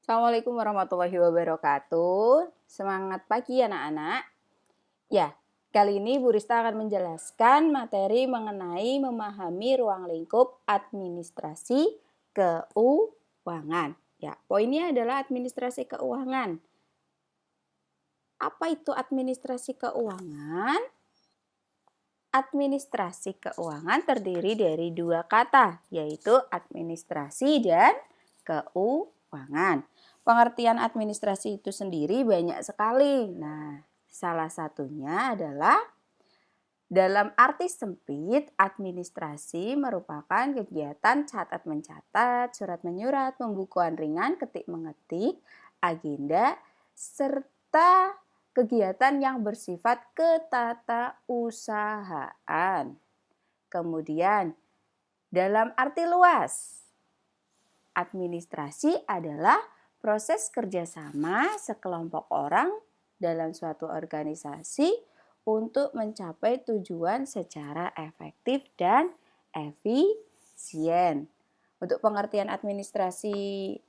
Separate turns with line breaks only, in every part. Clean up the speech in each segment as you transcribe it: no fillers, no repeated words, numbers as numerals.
Assalamualaikum warahmatullahi wabarakatuh. Semangat pagi anak-anak. Ya, kali ini Bu Rista akan menjelaskan materi mengenai memahami ruang lingkup administrasi keuangan. Ya, poinnya adalah administrasi keuangan. Apa itu administrasi keuangan? Administrasi keuangan terdiri dari dua kata, yaitu administrasi dan keuangan. Pengertian administrasi itu sendiri banyak sekali. Nah, salah satunya adalah dalam arti sempit, administrasi merupakan kegiatan catat-mencatat, surat-menyurat, pembukuan ringan, ketik-mengetik, agenda, serta kegiatan yang bersifat ketatausahaan. Kemudian, dalam arti luas, administrasi adalah proses kerjasama sekelompok orang dalam suatu organisasi untuk mencapai tujuan secara efektif dan efisien. Untuk pengertian administrasi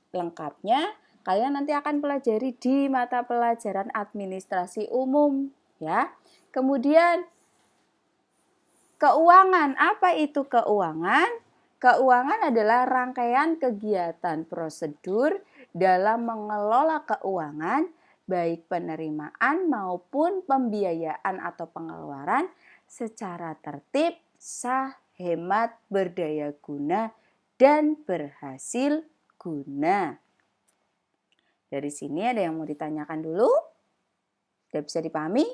lengkapnya, kalian nanti akan pelajari di mata pelajaran administrasi umum, ya. Kemudian keuangan, apa itu keuangan? Keuangan adalah rangkaian kegiatan prosedur dalam mengelola keuangan, baik penerimaan maupun pembiayaan atau pengeluaran secara tertib, sah, hemat, berdaya guna, dan berhasil guna. Dari sini ada yang mau ditanyakan dulu? Sudah bisa dipahami?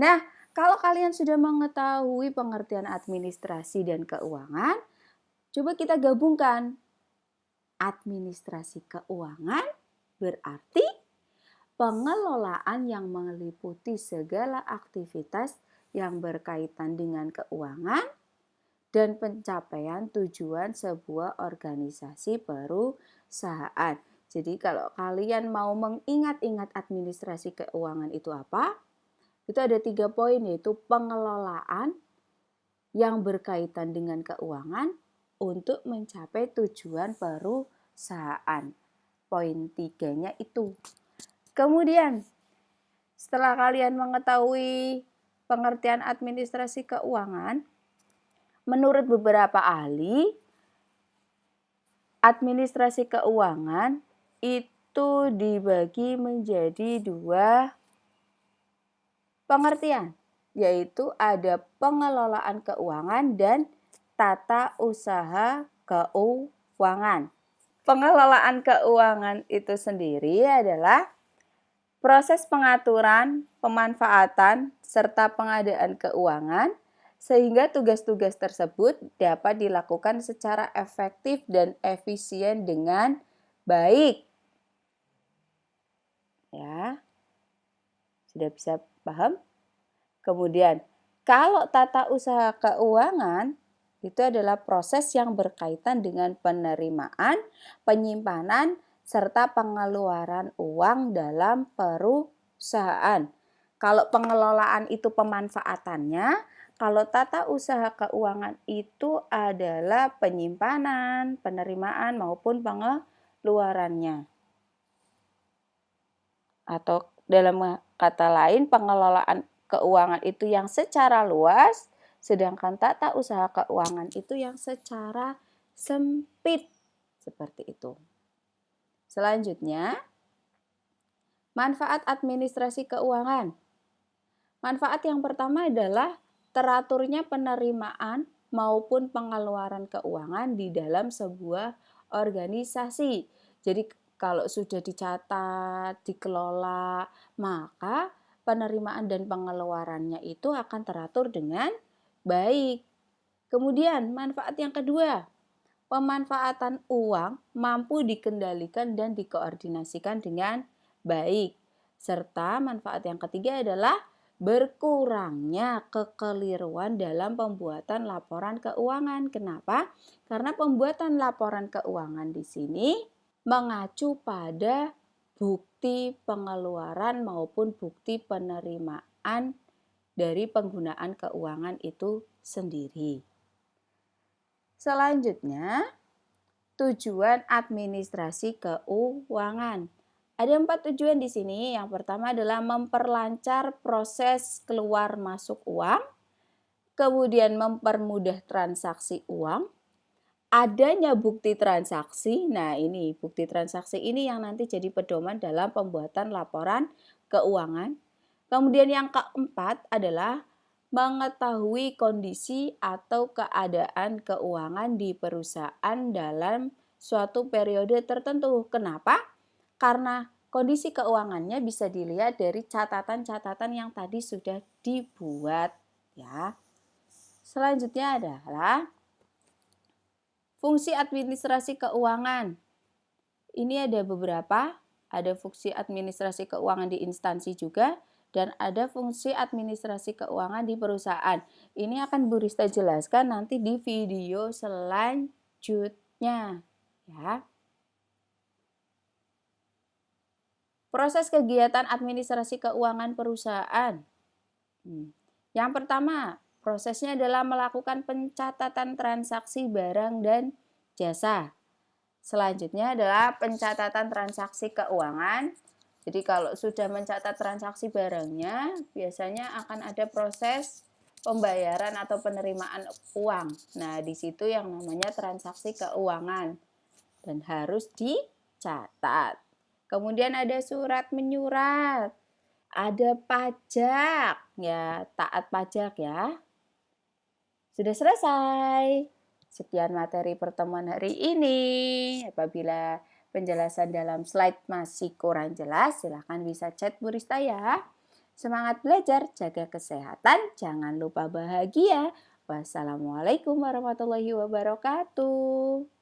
Nah, kalau kalian sudah mengetahui pengertian administrasi dan keuangan, coba kita gabungkan. Administrasi keuangan berarti pengelolaan yang meliputi segala aktivitas yang berkaitan dengan keuangan dan pencapaian tujuan sebuah organisasi perusahaan. Jadi kalau kalian mau mengingat-ingat administrasi keuangan itu apa? Itu ada 3 poin, yaitu pengelolaan yang berkaitan dengan keuangan untuk mencapai tujuan perusahaan. Poin 3-nya itu. Kemudian, setelah kalian mengetahui pengertian administrasi keuangan, menurut beberapa ahli, administrasi keuangan itu dibagi menjadi 2 pengertian, yaitu ada pengelolaan keuangan dan tata usaha keuangan. Pengelolaan keuangan itu sendiri adalah proses pengaturan, pemanfaatan, serta pengadaan keuangan sehingga tugas-tugas tersebut dapat dilakukan secara efektif dan efisien dengan baik. Ya. Sudah bisa paham? Kemudian, kalau tata usaha keuangan itu adalah proses yang berkaitan dengan penerimaan, penyimpanan, serta pengeluaran uang dalam perusahaan. Kalau pengelolaan itu pemanfaatannya, kalau tata usaha keuangan itu adalah penyimpanan, penerimaan maupun pengeluarannya. Atau dalam kata lain, pengelolaan keuangan itu yang secara luas, sedangkan tata usaha keuangan itu yang secara sempit. Seperti itu. Selanjutnya, manfaat administrasi keuangan. Manfaat yang pertama adalah teraturnya penerimaan maupun pengeluaran keuangan di dalam sebuah organisasi. Jadi kalau sudah dicatat, dikelola, maka penerimaan dan pengeluarannya itu akan teratur dengan baik. Kemudian manfaat yang kedua, pemanfaatan uang mampu dikendalikan dan dikoordinasikan dengan baik. Serta manfaat yang ketiga adalah berkurangnya kekeliruan dalam pembuatan laporan keuangan. Kenapa? Karena pembuatan laporan keuangan di sini mengacu pada bukti pengeluaran maupun bukti penerimaan dari penggunaan keuangan itu sendiri. Selanjutnya, tujuan administrasi keuangan. Ada 4 tujuan di sini. Yang pertama adalah memperlancar proses keluar masuk uang, kemudian mempermudah transaksi uang, adanya bukti transaksi. Nah, ini bukti transaksi ini yang nanti jadi pedoman dalam pembuatan laporan keuangan. Kemudian yang keempat adalah mengetahui kondisi atau keadaan keuangan di perusahaan dalam suatu periode tertentu. Kenapa? Karena kondisi keuangannya bisa dilihat dari catatan-catatan yang tadi sudah dibuat ya. Selanjutnya adalah fungsi administrasi keuangan. Ini ada beberapa, ada fungsi administrasi keuangan di instansi juga dan ada fungsi administrasi keuangan di perusahaan. Ini akan Bu Rista jelaskan nanti di video selanjutnya ya. Proses kegiatan administrasi keuangan perusahaan. Yang pertama, prosesnya adalah melakukan pencatatan transaksi barang dan jasa. Selanjutnya adalah pencatatan transaksi keuangan. Jadi kalau sudah mencatat transaksi barangnya, biasanya akan ada proses pembayaran atau penerimaan uang. Nah, di situ yang namanya transaksi keuangan dan harus dicatat. Kemudian ada surat menyurat, ada pajak, ya taat pajak ya. Sudah selesai. Sekian materi pertemuan hari ini. Apabila penjelasan dalam slide masih kurang jelas, silakan bisa chat Bu Rista ya. Semangat belajar, jaga kesehatan, jangan lupa bahagia. Wassalamualaikum warahmatullahi wabarakatuh.